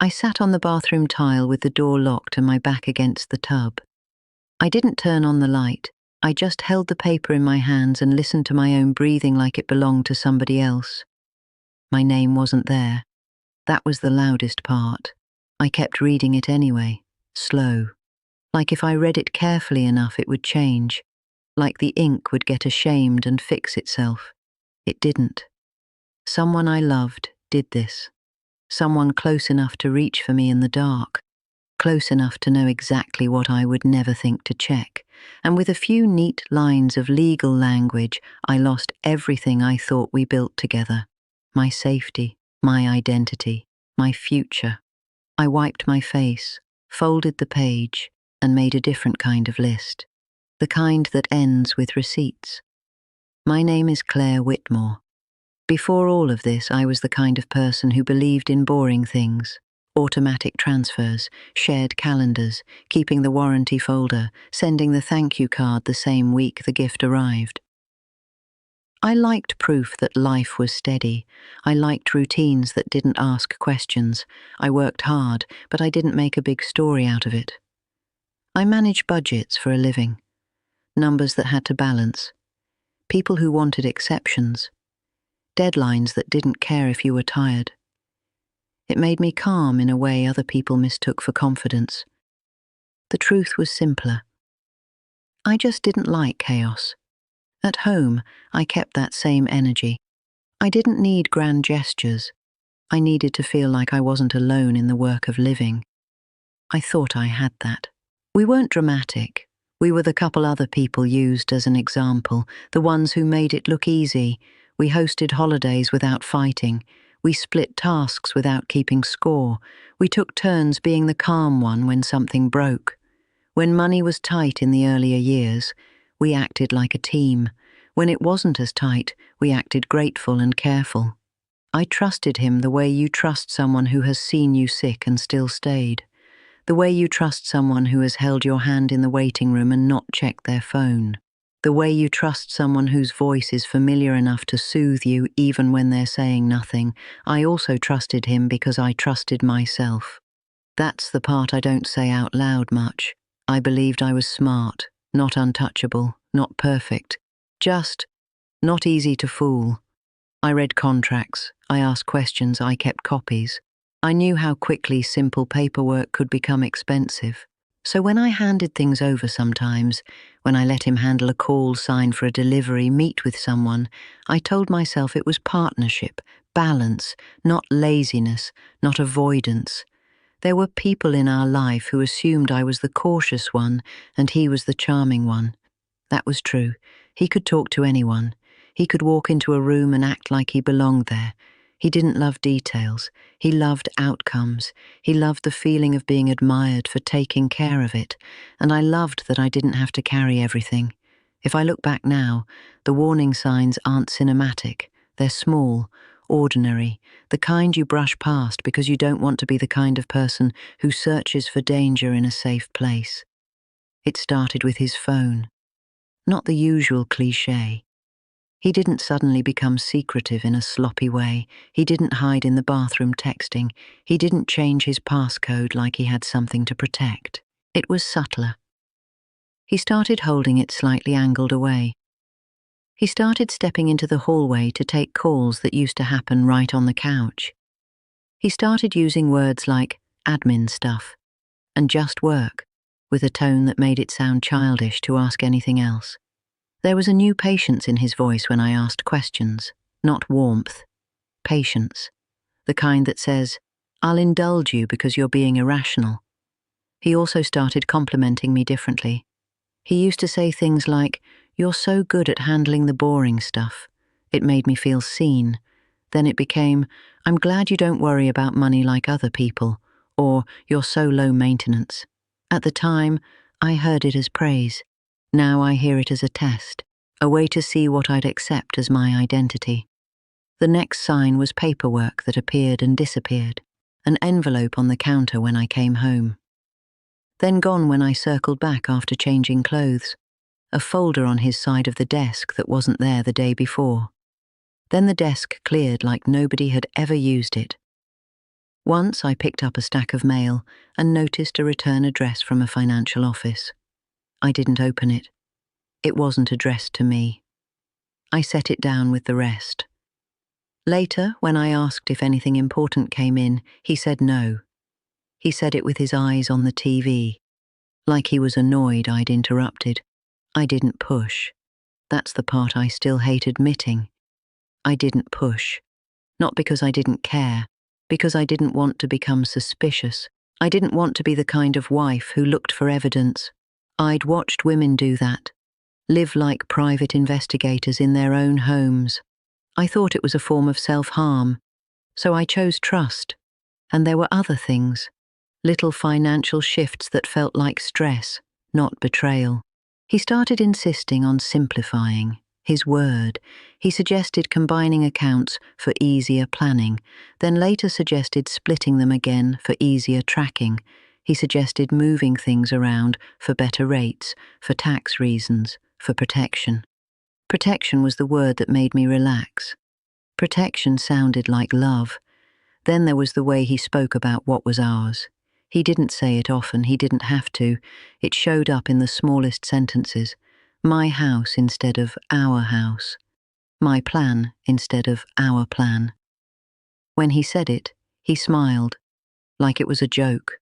I sat on the bathroom tile with the door locked and my back against the tub. I didn't turn on the light. I just held the paper in my hands and listened to my own breathing like it belonged to somebody else. My name wasn't there. That was the loudest part. I kept reading it anyway, slow. Like if I read it carefully enough it would change. Like the ink would get ashamed and fix itself. It didn't. Someone I loved did this. Someone close enough to reach for me in the dark. Close enough to know exactly what I would never think to check. And with a few neat lines of legal language, I lost everything I thought we built together. My safety, my identity, my future. I wiped my face, folded the page, and made a different kind of list. The kind that ends with receipts. My name is Claire Whitmore. Before all of this, I was the kind of person who believed in boring things. Automatic transfers, shared calendars, keeping the warranty folder, sending the thank you card the same week the gift arrived. I liked proof that life was steady. I liked routines that didn't ask questions. I worked hard, but I didn't make a big story out of it. I managed budgets for a living. Numbers that had to balance. People who wanted exceptions. Deadlines that didn't care if you were tired. It made me calm in a way other people mistook for confidence. The truth was simpler. I just didn't like chaos. At home, I kept that same energy. I didn't need grand gestures. I needed to feel like I wasn't alone in the work of living. I thought I had that. We weren't dramatic. We were the couple other people used as an example, the ones who made it look easy. We hosted holidays without fighting. We split tasks without keeping score. We took turns being the calm one when something broke. When money was tight in the earlier years, we acted like a team. When it wasn't as tight, we acted grateful and careful. I trusted him the way you trust someone who has seen you sick and still stayed. The way you trust someone who has held your hand in the waiting room and not checked their phone. The way you trust someone whose voice is familiar enough to soothe you even when they're saying nothing. I also trusted him because I trusted myself. That's the part I don't say out loud much. I believed I was smart, not untouchable, not perfect. Just not easy to fool. I read contracts, I asked questions, I kept copies. I knew how quickly simple paperwork could become expensive. So when I handed things over sometimes, when I let him handle a call, sign for a delivery, meet with someone, I told myself it was partnership, balance, not laziness, not avoidance. There were people in our life who assumed I was the cautious one and he was the charming one. That was true. He could talk to anyone. He could walk into a room and act like he belonged there. He didn't love details. He loved outcomes. He loved the feeling of being admired for taking care of it. And I loved that I didn't have to carry everything. If I look back now, the warning signs aren't cinematic. They're small, ordinary, the kind you brush past because you don't want to be the kind of person who searches for danger in a safe place. It started with his phone. Not the usual cliché. He didn't suddenly become secretive in a sloppy way. He didn't hide in the bathroom texting. He didn't change his passcode like he had something to protect. It was subtler. He started holding it slightly angled away. He started stepping into the hallway to take calls that used to happen right on the couch. He started using words like admin stuff and just work, with a tone that made it sound childish to ask anything else. There was a new patience in his voice when I asked questions, not warmth. Patience. The kind that says, I'll indulge you because you're being irrational. He also started complimenting me differently. He used to say things like, you're so good at handling the boring stuff. It made me feel seen. Then it became, I'm glad you don't worry about money like other people, or you're so low maintenance. At the time, I heard it as praise. Now I hear it as a test, a way to see what I'd accept as my identity. The next sign was paperwork that appeared and disappeared, an envelope on the counter when I came home. Then gone when I circled back after changing clothes, a folder on his side of the desk that wasn't there the day before. Then the desk cleared like nobody had ever used it. Once I picked up a stack of mail and noticed a return address from a financial office. I didn't open it. It wasn't addressed to me. I set it down with the rest. Later, when I asked if anything important came in, he said no. He said it with his eyes on the TV, like he was annoyed I'd interrupted. I didn't push. That's the part I still hate admitting. I didn't push. Not because I didn't care, because I didn't want to become suspicious. I didn't want to be the kind of wife who looked for evidence. I'd watched women do that, live like private investigators in their own homes. I thought it was a form of self-harm, so I chose trust. And there were other things, little financial shifts that felt like stress, not betrayal. He started insisting on simplifying his word. He suggested combining accounts for easier planning, then later suggested splitting them again for easier tracking. He suggested moving things around for better rates, for tax reasons, for protection. Protection was the word that made me relax. Protection sounded like love. Then there was the way he spoke about what was ours. He didn't say it often, he didn't have to. It showed up in the smallest sentences. My house instead of our house. My plan instead of our plan. When he said it, he smiled, like it was a joke.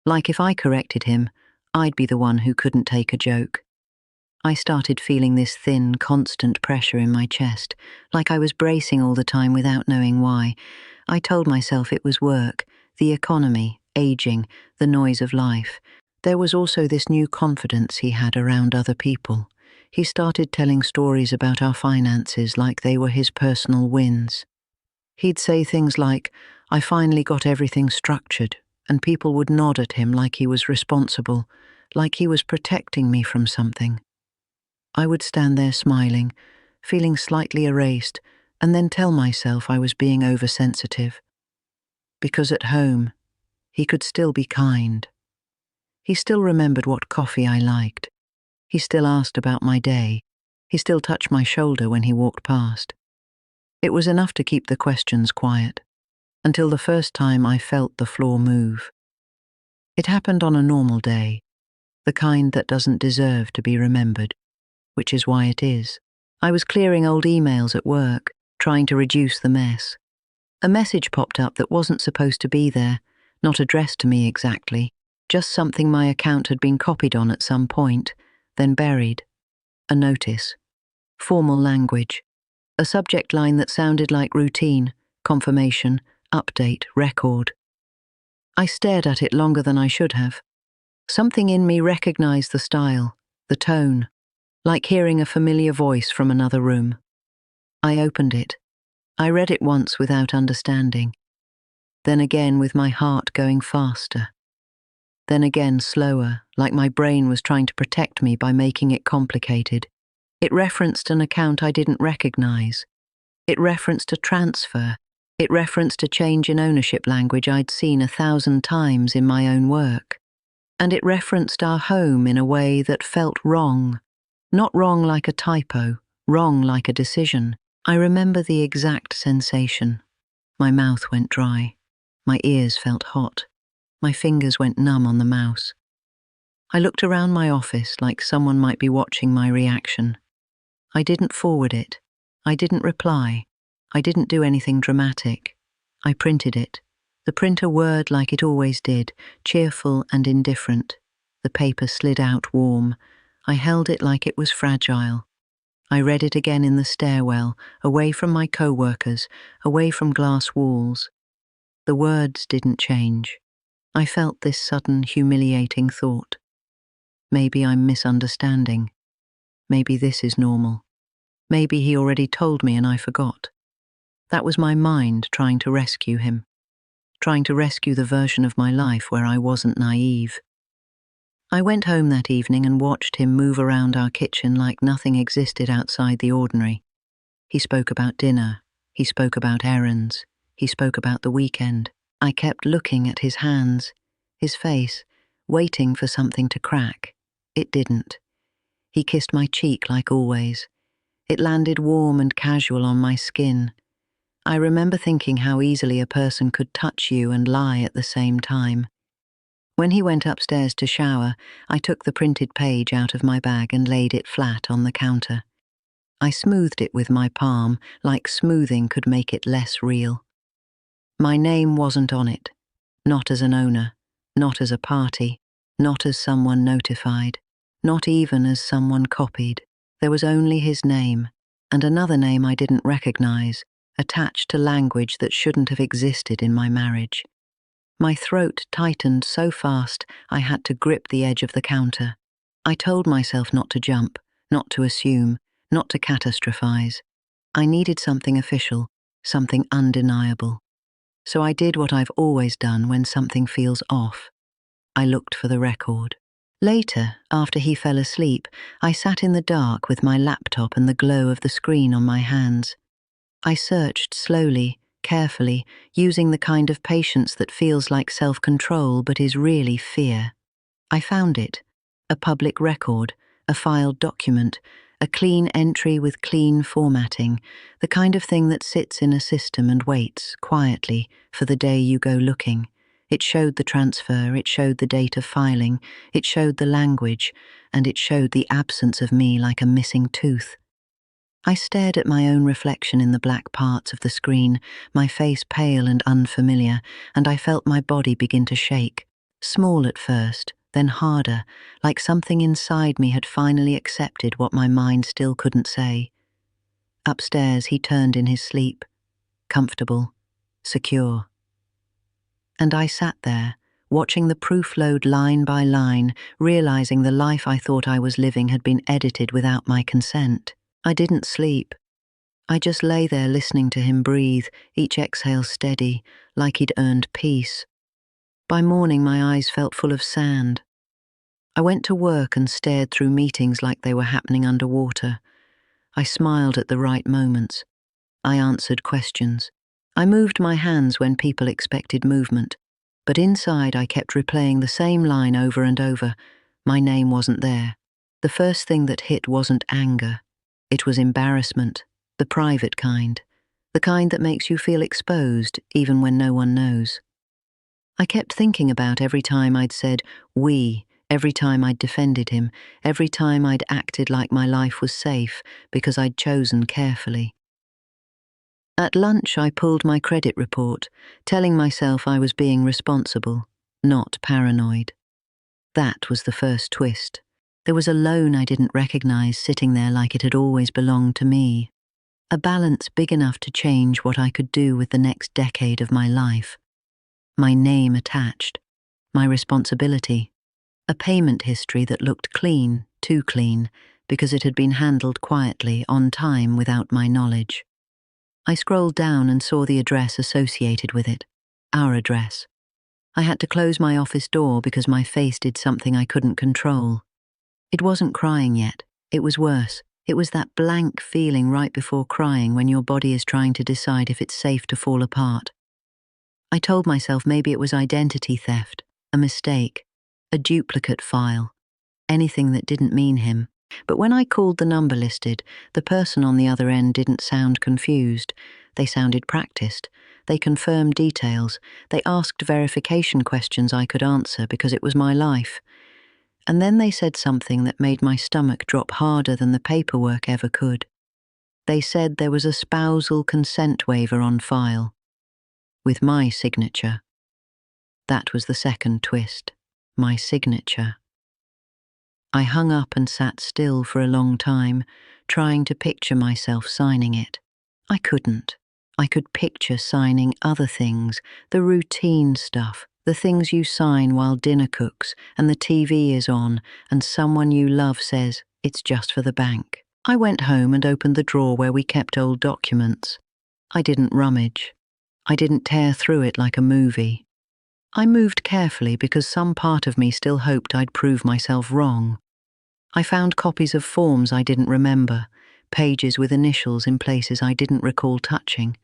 Like if I corrected him, I'd be the one who couldn't take a joke. I started feeling this thin, constant pressure in my chest, like I was bracing all the time without knowing why. I told myself it was work, the economy, aging, the noise of life. There was also this new confidence he had around other people. He started telling stories about our finances like they were his personal wins. He'd say things like, "I finally got everything structured," and people would nod at him like he was responsible, like he was protecting me from something. I would stand there smiling, feeling slightly erased, and then tell myself I was being oversensitive. Because at home, he could still be kind. He still remembered what coffee I liked. He still asked about my day. He still touched my shoulder when he walked past. It was enough to keep the questions quiet, until the first time I felt the floor move. It happened on a normal day, the kind that doesn't deserve to be remembered, which is why it is. I was clearing old emails at work, trying to reduce the mess. A message popped up that wasn't supposed to be there, not addressed to me exactly, just something my account had been copied on at some point, then buried. A notice. Formal language. A subject line that sounded like routine, confirmation, update, record. I stared at it longer than I should have. Something in me recognized the style, the tone, like hearing a familiar voice from another room. I opened it. I read it once without understanding. Then again with my heart going faster. Then again slower, like my brain was trying to protect me by making it complicated. It referenced an account I didn't recognize. It referenced a transfer. It referenced a change in ownership language I'd seen 1,000 times in my own work. And it referenced our home in a way that felt wrong. Not wrong like a typo, wrong like a decision. I remember the exact sensation. My mouth went dry. My ears felt hot. My fingers went numb on the mouse. I looked around my office like someone might be watching my reaction. I didn't forward it. I didn't reply. I didn't do anything dramatic. I printed it. The printer whirred like it always did, cheerful and indifferent. The paper slid out warm. I held it like it was fragile. I read it again in the stairwell, away from my co-workers, away from glass walls. The words didn't change. I felt this sudden, humiliating thought. Maybe I'm misunderstanding. Maybe this is normal. Maybe he already told me and I forgot. That was my mind trying to rescue him. Trying to rescue the version of my life where I wasn't naive. I went home that evening and watched him move around our kitchen like nothing existed outside the ordinary. He spoke about dinner. He spoke about errands. He spoke about the weekend. I kept looking at his hands, his face, waiting for something to crack. It didn't. He kissed my cheek like always. It landed warm and casual on my skin. I remember thinking how easily a person could touch you and lie at the same time. When he went upstairs to shower, I took the printed page out of my bag and laid it flat on the counter. I smoothed it with my palm, like smoothing could make it less real. My name wasn't on it, not as an owner, not as a party, not as someone notified, not even as someone copied. There was only his name, and another name I didn't recognize, attached to language that shouldn't have existed in my marriage. My throat tightened so fast I had to grip the edge of the counter. I told myself not to jump, not to assume, not to catastrophize. I needed something official, something undeniable. So I did what I've always done when something feels off. I looked for the record. Later, after he fell asleep, I sat in the dark with my laptop and the glow of the screen on my hands. I searched slowly, carefully, using the kind of patience that feels like self-control but is really fear. I found it. A public record, a filed document, a clean entry with clean formatting, the kind of thing that sits in a system and waits, quietly, for the day you go looking. It showed the transfer, it showed the date of filing, it showed the language, and it showed the absence of me like a missing tooth. I stared at my own reflection in the black parts of the screen, my face pale and unfamiliar, and I felt my body begin to shake. Small at first, then harder, like something inside me had finally accepted what my mind still couldn't say. Upstairs, he turned in his sleep, comfortable, secure. And I sat there, watching the proof load line by line, realizing the life I thought I was living had been edited without my consent. I didn't sleep. I just lay there listening to him breathe, each exhale steady, like he'd earned peace. By morning, my eyes felt full of sand. I went to work and stared through meetings like they were happening underwater. I smiled at the right moments. I answered questions. I moved my hands when people expected movement. But inside, I kept replaying the same line over and over. My name wasn't there. The first thing that hit wasn't anger. It was embarrassment, the private kind, the kind that makes you feel exposed even when no one knows. I kept thinking about every time I'd said we, every time I'd defended him, every time I'd acted like my life was safe because I'd chosen carefully. At lunch, I pulled my credit report, telling myself I was being responsible, not paranoid. That was the first twist. There was a loan I didn't recognize sitting there like it had always belonged to me. A balance big enough to change what I could do with the next decade of my life. My name attached. My responsibility. A payment history that looked clean, too clean, because it had been handled quietly, on time, without my knowledge. I scrolled down and saw the address associated with it. Our address. I had to close my office door because my face did something I couldn't control. It wasn't crying yet. It was worse. It was that blank feeling right before crying when your body is trying to decide if it's safe to fall apart. I told myself maybe it was identity theft, a mistake, a duplicate file, anything that didn't mean him. But when I called the number listed, the person on the other end didn't sound confused. They sounded practiced. They confirmed details. They asked verification questions I could answer because it was my life. And then they said something that made my stomach drop harder than the paperwork ever could. They said there was a spousal consent waiver on file, with my signature. That was the second twist, my signature. I hung up and sat still for a long time, trying to picture myself signing it. I couldn't. I could picture signing other things, the routine stuff, the things you sign while dinner cooks and the TV is on and someone you love says, "It's just for the bank." I went home and opened the drawer where we kept old documents. I didn't rummage. I didn't tear through it like a movie. I moved carefully because some part of me still hoped I'd prove myself wrong. I found copies of forms I didn't remember, pages with initials in places I didn't recall touching,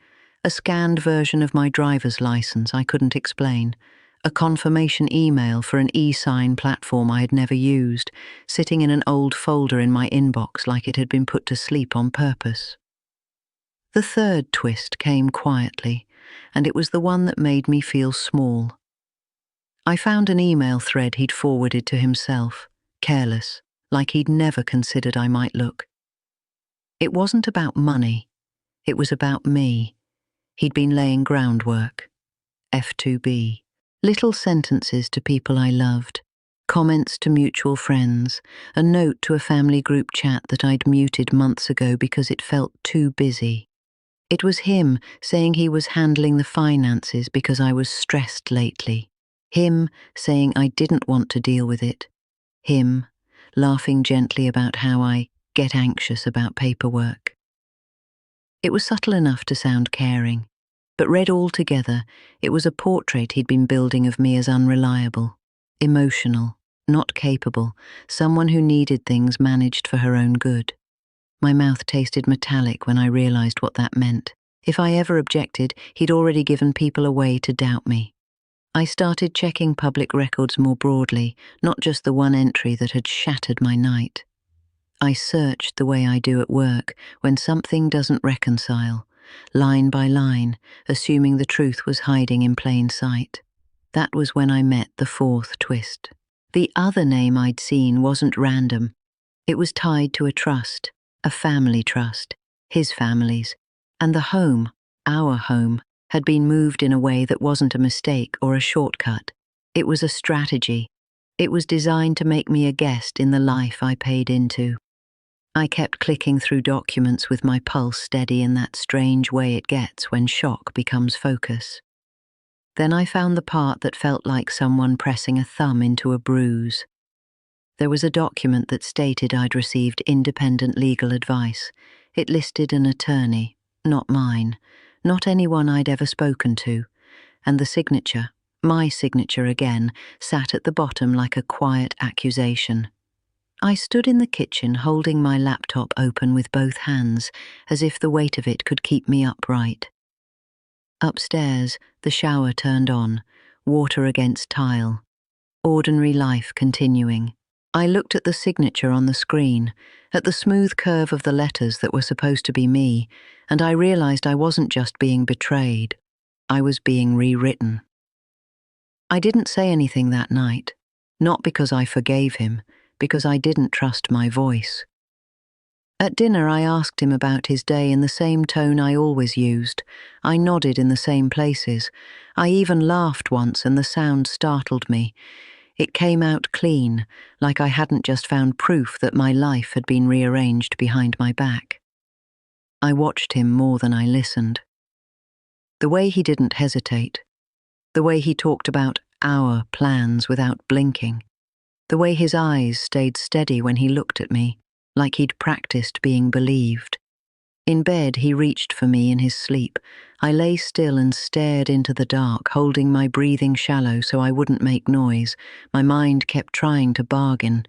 a scanned version of my driver's license I couldn't explain, a confirmation email for an e-sign platform I had never used, sitting in an old folder in my inbox like it had been put to sleep on purpose. The third twist came quietly, and it was the one that made me feel small. I found an email thread he'd forwarded to himself, careless, like he'd never considered I might look. It wasn't about money. It was about me. He'd been laying groundwork. F2B. Little sentences to people I loved, comments to mutual friends, a note to a family group chat that I'd muted months ago because it felt too busy. It was him saying he was handling the finances because I was stressed lately. Him saying I didn't want to deal with it. Him laughing gently about how I get anxious about paperwork. It was subtle enough to sound caring, but read all together, it was a portrait he'd been building of me as unreliable, emotional, not capable, someone who needed things managed for her own good. My mouth tasted metallic when I realized what that meant. If I ever objected, he'd already given people a way to doubt me. I started checking public records more broadly, not just the one entry that had shattered my night. I searched the way I do at work when something doesn't reconcile, line by line, assuming the truth was hiding in plain sight. That was when I met the fourth twist. The other name I'd seen wasn't random. It was tied to a trust, a family trust, his family's, and the home, our home, had been moved in a way that wasn't a mistake or a shortcut. It was a strategy. It was designed to make me a guest in the life I paid into. I kept clicking through documents with my pulse steady in that strange way it gets when shock becomes focus. Then I found the part that felt like someone pressing a thumb into a bruise. There was a document that stated I'd received independent legal advice. It listed an attorney, not mine, not anyone I'd ever spoken to, and the signature, my signature again, sat at the bottom like a quiet accusation. I stood in the kitchen holding my laptop open with both hands, as if the weight of it could keep me upright. Upstairs, the shower turned on, water against tile. Ordinary life continuing. I looked at the signature on the screen, at the smooth curve of the letters that were supposed to be me, and I realized I wasn't just being betrayed. I was being rewritten. I didn't say anything that night, not because I forgave him, because I didn't trust my voice. At dinner, I asked him about his day in the same tone I always used. I nodded in the same places. I even laughed once and the sound startled me. It came out clean, like I hadn't just found proof that my life had been rearranged behind my back. I watched him more than I listened. The way he didn't hesitate, the way he talked about our plans without blinking, the way his eyes stayed steady when he looked at me, like he'd practiced being believed. In bed, he reached for me in his sleep. I lay still and stared into the dark, holding my breathing shallow so I wouldn't make noise. My mind kept trying to bargain.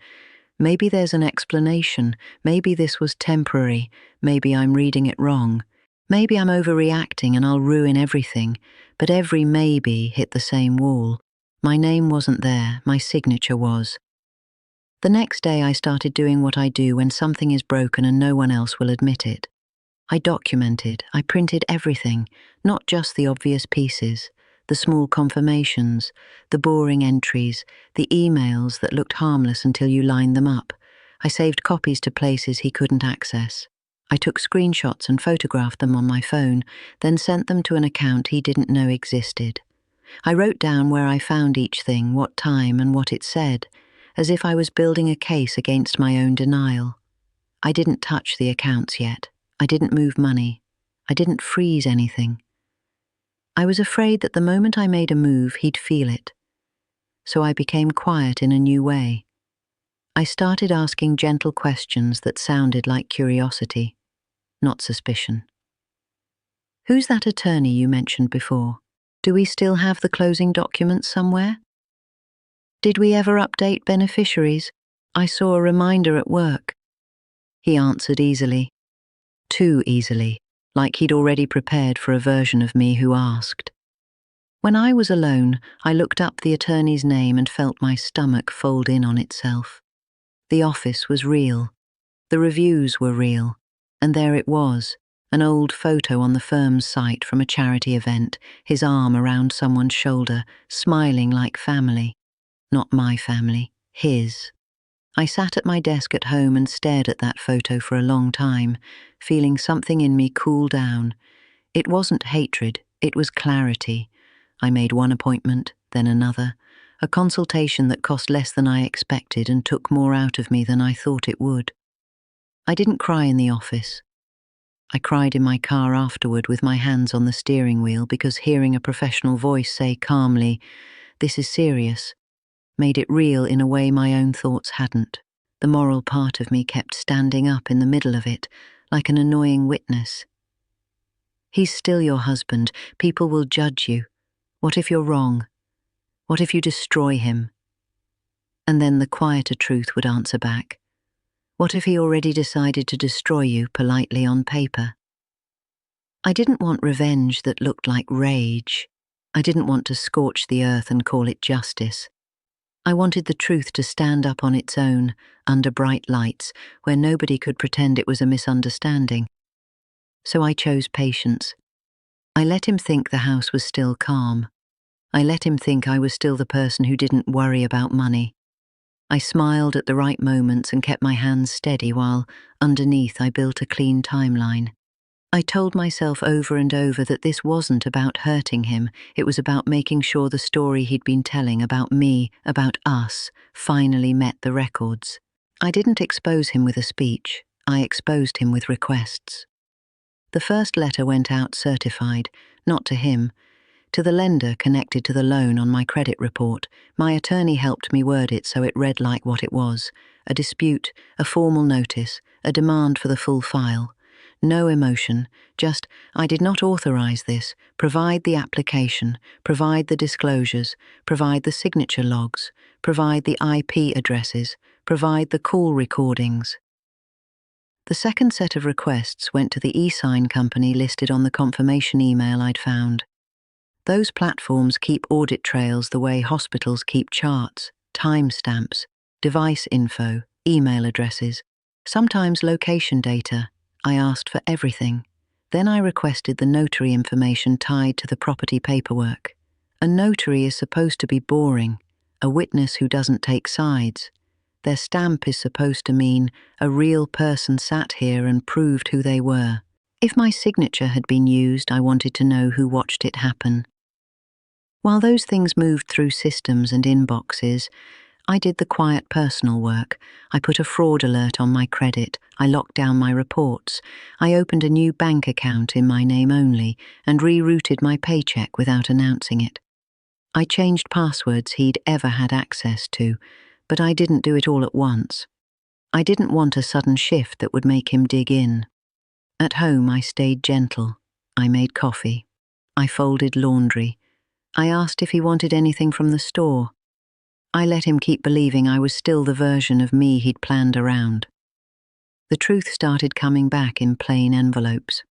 Maybe there's an explanation. Maybe this was temporary. Maybe I'm reading it wrong. Maybe I'm overreacting and I'll ruin everything. But every maybe hit the same wall. My name wasn't there. My signature was. The next day I started doing what I do when something is broken and no one else will admit it. I documented, I printed everything, not just the obvious pieces, the small confirmations, the boring entries, the emails that looked harmless until you lined them up. I saved copies to places he couldn't access. I took screenshots and photographed them on my phone, then sent them to an account he didn't know existed. I wrote down where I found each thing, what time and what it said, as if I was building a case against my own denial. I didn't touch the accounts yet. I didn't move money. I didn't freeze anything. I was afraid that the moment I made a move, he'd feel it. So I became quiet in a new way. I started asking gentle questions that sounded like curiosity, not suspicion. Who's that attorney you mentioned before? Do we still have the closing documents somewhere? Did we ever update beneficiaries? I saw a reminder at work. He answered easily. Too easily, like he'd already prepared for a version of me who asked. When I was alone, I looked up the attorney's name and felt my stomach fold in on itself. The office was real. The reviews were real. And there it was, An old photo on the firm's site from a charity event, his arm around someone's shoulder, smiling like family. Not my family, his. I sat at my desk at home and stared at that photo for a long time, feeling something in me cool down. It wasn't hatred, it was clarity. I made one appointment, then another, a consultation that cost less than I expected and took more out of me than I thought it would. I didn't cry in the office. I cried in my car afterward with my hands on the steering wheel because hearing a professional voice say calmly, "This is serious," made it real in a way my own thoughts hadn't. The moral part of me kept standing up in the middle of it, like an annoying witness. He's still your husband. People will judge you. What if you're wrong? What if you destroy him? And then the quieter truth would answer back. What if he already decided to destroy you politely on paper? I didn't want revenge that looked like rage. I didn't want to scorch the earth and call it justice. I wanted the truth to stand up on its own, under bright lights, where nobody could pretend it was a misunderstanding. So I chose patience. I let him think the house was still calm. I let him think I was still the person who didn't worry about money. I smiled at the right moments and kept my hands steady while, underneath, I built a clean timeline. I told myself over and over that this wasn't about hurting him, it was about making sure the story he'd been telling about me, about us, finally met the records. I didn't expose him with a speech, I exposed him with requests. The first letter went out certified, not to him, to the lender connected to the loan on my credit report. My attorney helped me word it so it read like what it was: a dispute, a formal notice, a demand for the full file. No emotion, just, I did not authorize this, provide the application, provide the disclosures, provide the signature logs, provide the IP addresses, provide the call recordings. The second set of requests went to the e-sign company listed on the confirmation email I'd found. Those platforms keep audit trails the way hospitals keep charts, timestamps, device info, email addresses, sometimes location data. I asked for everything. Then I requested the notary information tied to the property paperwork. A notary is supposed to be boring, a witness who doesn't take sides. Their stamp is supposed to mean a real person sat here and proved who they were. If my signature had been used, I wanted to know who watched it happen. While those things moved through systems and inboxes, I did the quiet personal work. I put a fraud alert on my credit, I locked down my reports, I opened a new bank account in my name only and rerouted my paycheck without announcing it. I changed passwords he'd ever had access to, but I didn't do it all at once. I didn't want a sudden shift that would make him dig in. At home I stayed gentle. I made coffee. I folded laundry. I asked if he wanted anything from the store. I let him keep believing I was still the version of me he'd planned around. The truth started coming back in plain envelopes.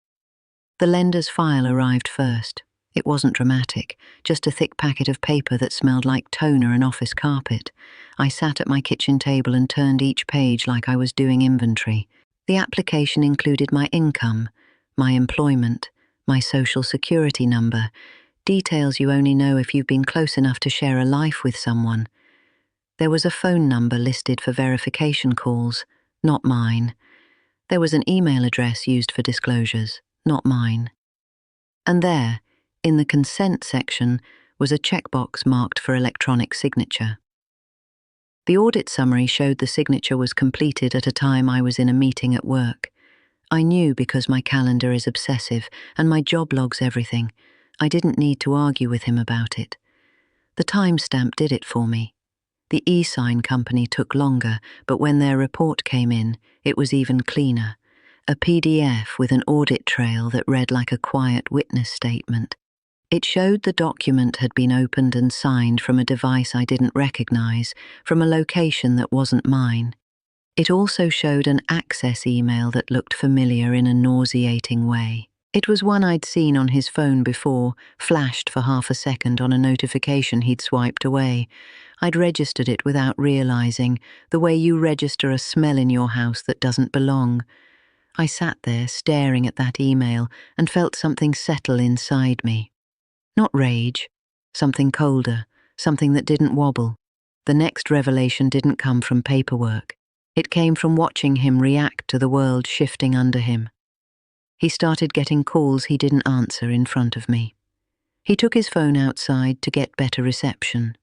The lender's file arrived first. It wasn't dramatic, just a thick packet of paper that smelled like toner and office carpet. I sat at my kitchen table and turned each page like I was doing inventory. The application included my income, my employment, my social security number, details you only know if you've been close enough to share a life with someone. There was a phone number listed for verification calls, not mine. There was an email address used for disclosures, not mine. And there, in the consent section, was a checkbox marked for electronic signature. The audit summary showed the signature was completed at a time I was in a meeting at work. I knew because my calendar is obsessive and my job logs everything. I didn't need to argue with him about it. The timestamp did it for me. The e-sign company took longer, but when their report came in, it was even cleaner. A PDF with an audit trail that read like a quiet witness statement. It showed the document had been opened and signed from a device I didn't recognize, from a location that wasn't mine. It also showed an access email that looked familiar in a nauseating way. It was one I'd seen on his phone before, flashed for half a second on a notification he'd swiped away. I'd registered it without realizing, the way you register a smell in your house that doesn't belong. I sat there staring at that email and felt something settle inside me. Not rage, something colder, something that didn't wobble. The next revelation didn't come from paperwork. It came from watching him react to the world shifting under him. He started getting calls he didn't answer in front of me. He took his phone outside to get better reception.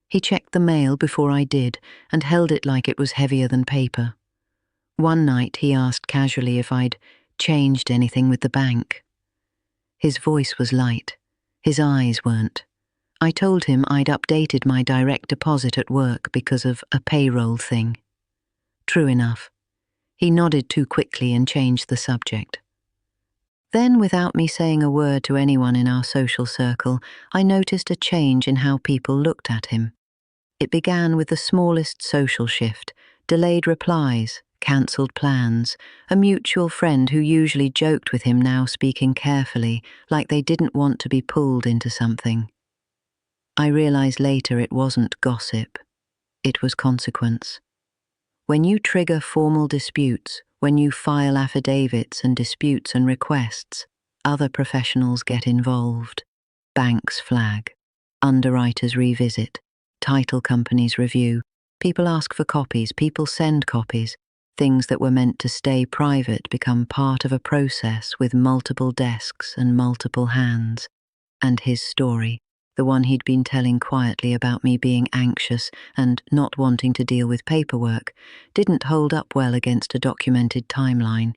He checked the mail before I did and held it like it was heavier than paper. One night he asked casually if I'd changed anything with the bank. His voice was light. His eyes weren't. I told him I'd updated my direct deposit at work because of a payroll thing. True enough. He nodded too quickly and changed the subject. Then, without me saying a word to anyone in our social circle, I noticed a change in how people looked at him. It began with the smallest social shift: delayed replies, cancelled plans, a mutual friend who usually joked with him now speaking carefully, like they didn't want to be pulled into something. I realized later it wasn't gossip. It was consequence. When you trigger formal disputes, when you file affidavits and disputes and requests, other professionals get involved. Banks flag. Underwriters revisit. Title companies review. People ask for copies. People send copies. Things that were meant to stay private become part of a process with multiple desks and multiple hands. And his story, the one he'd been telling quietly about me being anxious and not wanting to deal with paperwork, didn't hold up well against a documented timeline.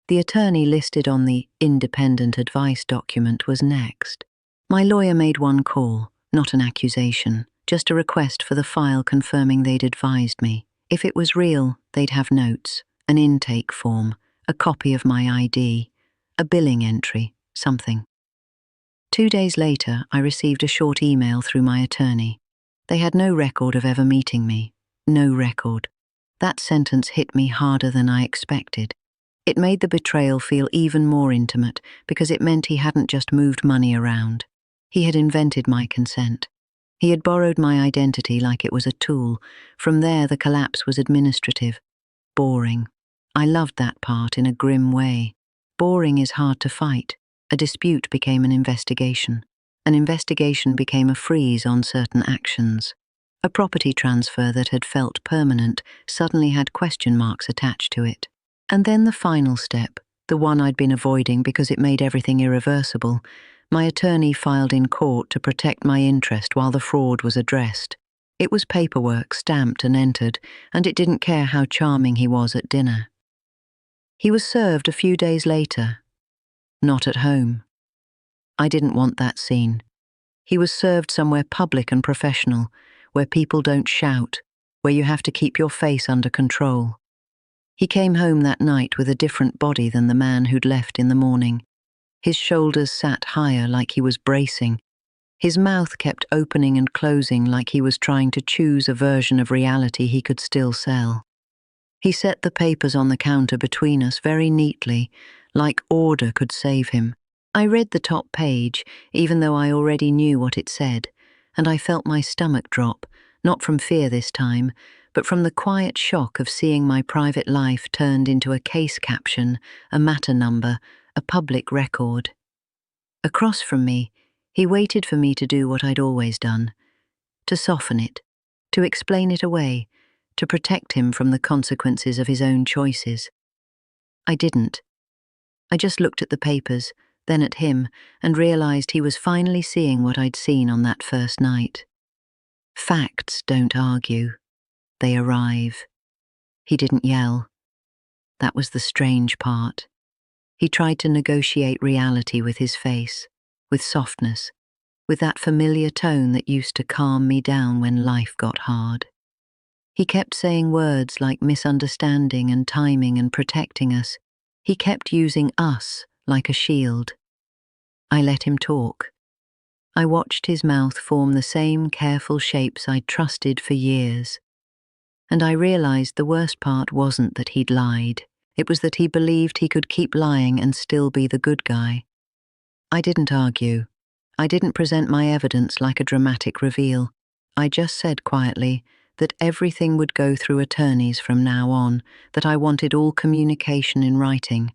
The attorney listed on the independent advice document was next. My lawyer made one call, not an accusation, just a request for the file confirming they'd advised me. If it was real, they'd have notes, an intake form, a copy of my ID, a billing entry, something. 2 days later, I received a short email through my attorney. They had no record of ever meeting me. No record. That sentence hit me harder than I expected. It made the betrayal feel even more intimate because it meant he hadn't just moved money around. He had invented my consent. He had borrowed my identity like it was a tool. From there, the collapse was administrative. Boring. I loved that part in a grim way. Boring is hard to fight. A dispute became an investigation. An investigation became a freeze on certain actions. A property transfer that had felt permanent suddenly had question marks attached to it. And then the final step, the one I'd been avoiding because it made everything irreversible. My attorney filed in court to protect my interest while the fraud was addressed. It was paperwork stamped and entered, and it didn't care how charming he was at dinner. He was served a few days later. Not at home. I didn't want that scene. He was served somewhere public and professional, where people don't shout, where you have to keep your face under control. He came home that night with a different body than the man who'd left in the morning. His shoulders sat higher like he was bracing. His mouth kept opening and closing like he was trying to choose a version of reality he could still sell. He set the papers on the counter between us very neatly, like order could save him. I read the top page, even though I already knew what it said, and I felt my stomach drop, not from fear this time, but from the quiet shock of seeing my private life turned into a case caption, a matter number, a public record. Across from me, he waited for me to do what I'd always done, to soften it, to explain it away, to protect him from the consequences of his own choices. I didn't. I just looked at the papers, then at him, and realized he was finally seeing what I'd seen on that first night. Facts don't argue. They arrive. He didn't yell. That was the strange part. He tried to negotiate reality with his face, with softness, with that familiar tone that used to calm me down when life got hard. He kept saying words like misunderstanding and timing and protecting us. He kept using us like a shield. I let him talk. I watched his mouth form the same careful shapes I'd trusted for years. And I realized the worst part wasn't that he'd lied. It was that he believed he could keep lying and still be the good guy. I didn't argue. I didn't present my evidence like a dramatic reveal. I just said quietly, that everything would go through attorneys from now on, that I wanted all communication in writing,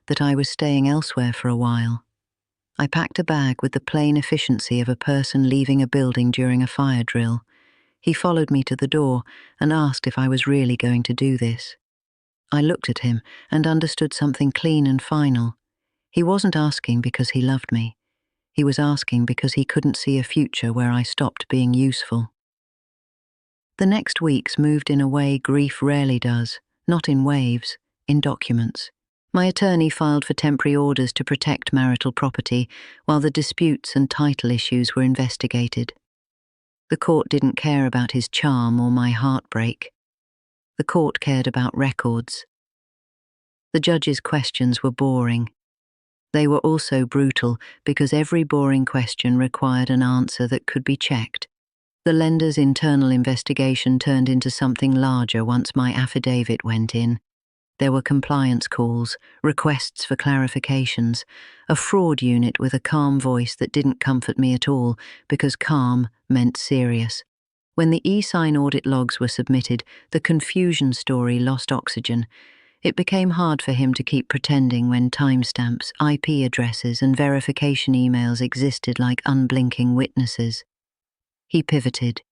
that I was staying elsewhere for a while. I packed a bag with the plain efficiency of a person leaving a building during a fire drill. He followed me to the door and asked if I was really going to do this. I looked at him and understood something clean and final. He wasn't asking because he loved me. He was asking because he couldn't see a future where I stopped being useful. The next weeks moved in a way grief rarely does, not in waves, in documents. My attorney filed for temporary orders to protect marital property while the disputes and title issues were investigated. The court didn't care about his charm or my heartbreak. The court cared about records. The judge's questions were boring. They were also brutal because every boring question required an answer that could be checked. The lender's internal investigation turned into something larger once my affidavit went in. There were compliance calls, requests for clarifications, a fraud unit with a calm voice that didn't comfort me at all because calm meant serious. When the e-sign audit logs were submitted, the confusion story lost oxygen. It became hard for him to keep pretending when timestamps, IP addresses, and verification emails existed like unblinking witnesses. He pivoted.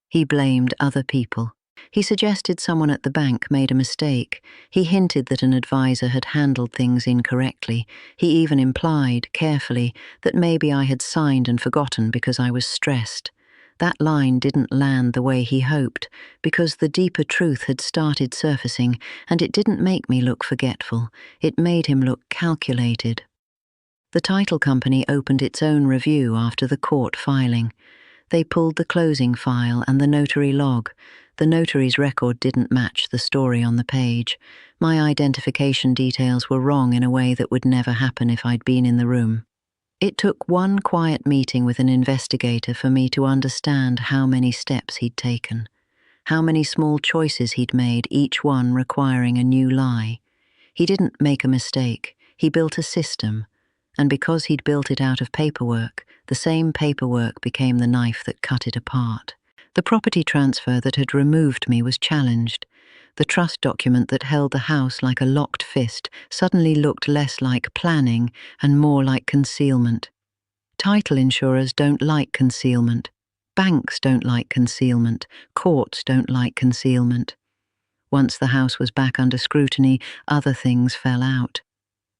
He blamed other people. He suggested someone at the bank made a mistake. He hinted that an advisor had handled things incorrectly. He even implied, carefully, that maybe I had signed and forgotten because I was stressed. That line didn't land the way he hoped, because the deeper truth had started surfacing, and it didn't make me look forgetful. It made him look calculated. The title company opened its own review after the court filing. They pulled the closing file and the notary log. The notary's record didn't match the story on the page. My identification details were wrong in a way that would never happen if I'd been in the room. It took one quiet meeting with an investigator for me to understand how many steps he'd taken, how many small choices he'd made, each one requiring a new lie. He didn't make a mistake. He built a system, and because he'd built it out of paperwork, the same paperwork became the knife that cut it apart. The property transfer that had removed me was challenged. The trust document that held the house like a locked fist suddenly looked less like planning and more like concealment. Title insurers don't like concealment. Banks don't like concealment. Courts don't like concealment. Once the house was back under scrutiny, other things fell out.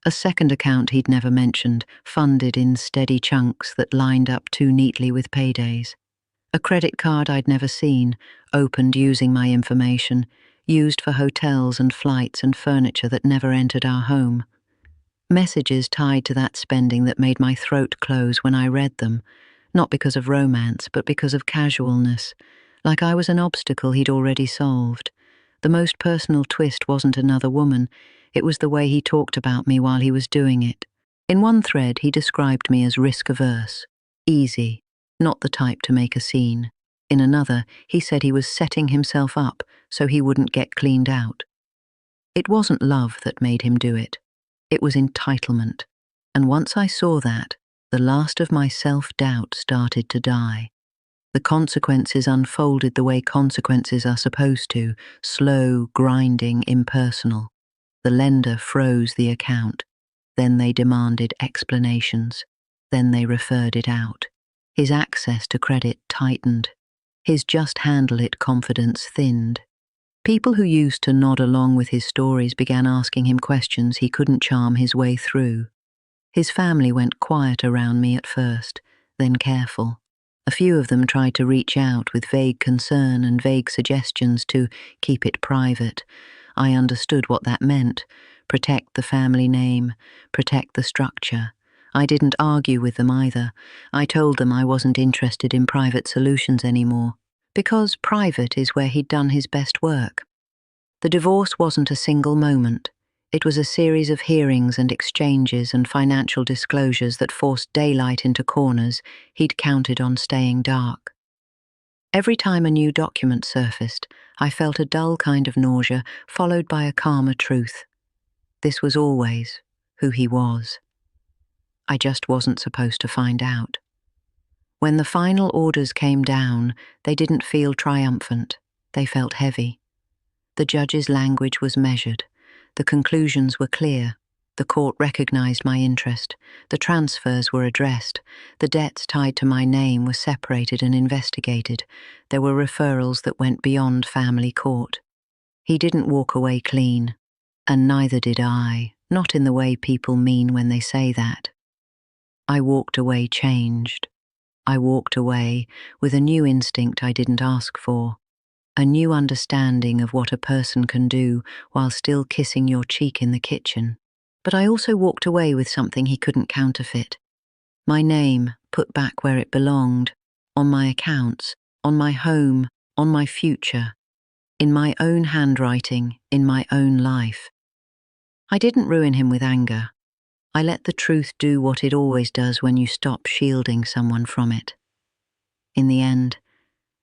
A second account he'd never mentioned, funded in steady chunks that lined up too neatly with paydays. A credit card I'd never seen, opened using my information, used for hotels and flights and furniture that never entered our home. Messages tied to that spending that made my throat close when I read them, not because of romance, but because of casualness, like I was an obstacle he'd already solved. The most personal twist wasn't another woman, it was the way he talked about me while he was doing it. In one thread, he described me as risk-averse, easy, not the type to make a scene. In another, he said he was setting himself up so he wouldn't get cleaned out. It wasn't love that made him do it. It was entitlement. And once I saw that, the last of my self-doubt started to die. The consequences unfolded the way consequences are supposed to, slow, grinding, impersonal. The lender froze the account. Then they demanded explanations. Then they referred it out. His access to credit tightened. His just handle it confidence thinned. People who used to nod along with his stories began asking him questions he couldn't charm his way through. His family went quiet around me at first, then careful. A few of them tried to reach out with vague concern and vague suggestions to keep it private. I understood what that meant. Protect the family name, protect the structure. I didn't argue with them either. I told them I wasn't interested in private solutions anymore, because private is where he'd done his best work. The divorce wasn't a single moment. It was a series of hearings and exchanges and financial disclosures that forced daylight into corners he'd counted on staying dark. Every time a new document surfaced, I felt a dull kind of nausea followed by a calmer truth. This was always who he was. I just wasn't supposed to find out. When the final orders came down, they didn't feel triumphant. They felt heavy. The judge's language was measured. The conclusions were clear. The court recognized my interest. The transfers were addressed. The debts tied to my name were separated and investigated. There were referrals that went beyond family court. He didn't walk away clean, and neither did I, not in the way people mean when they say that. I walked away changed. I walked away with a new instinct I didn't ask for, a new understanding of what a person can do while still kissing your cheek in the kitchen. But I also walked away with something he couldn't counterfeit. My name put back where it belonged, on my accounts, on my home, on my future, in my own handwriting, in my own life. I didn't ruin him with anger. I let the truth do what it always does when you stop shielding someone from it. In the end,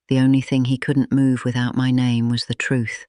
the only thing he couldn't move without my name was the truth.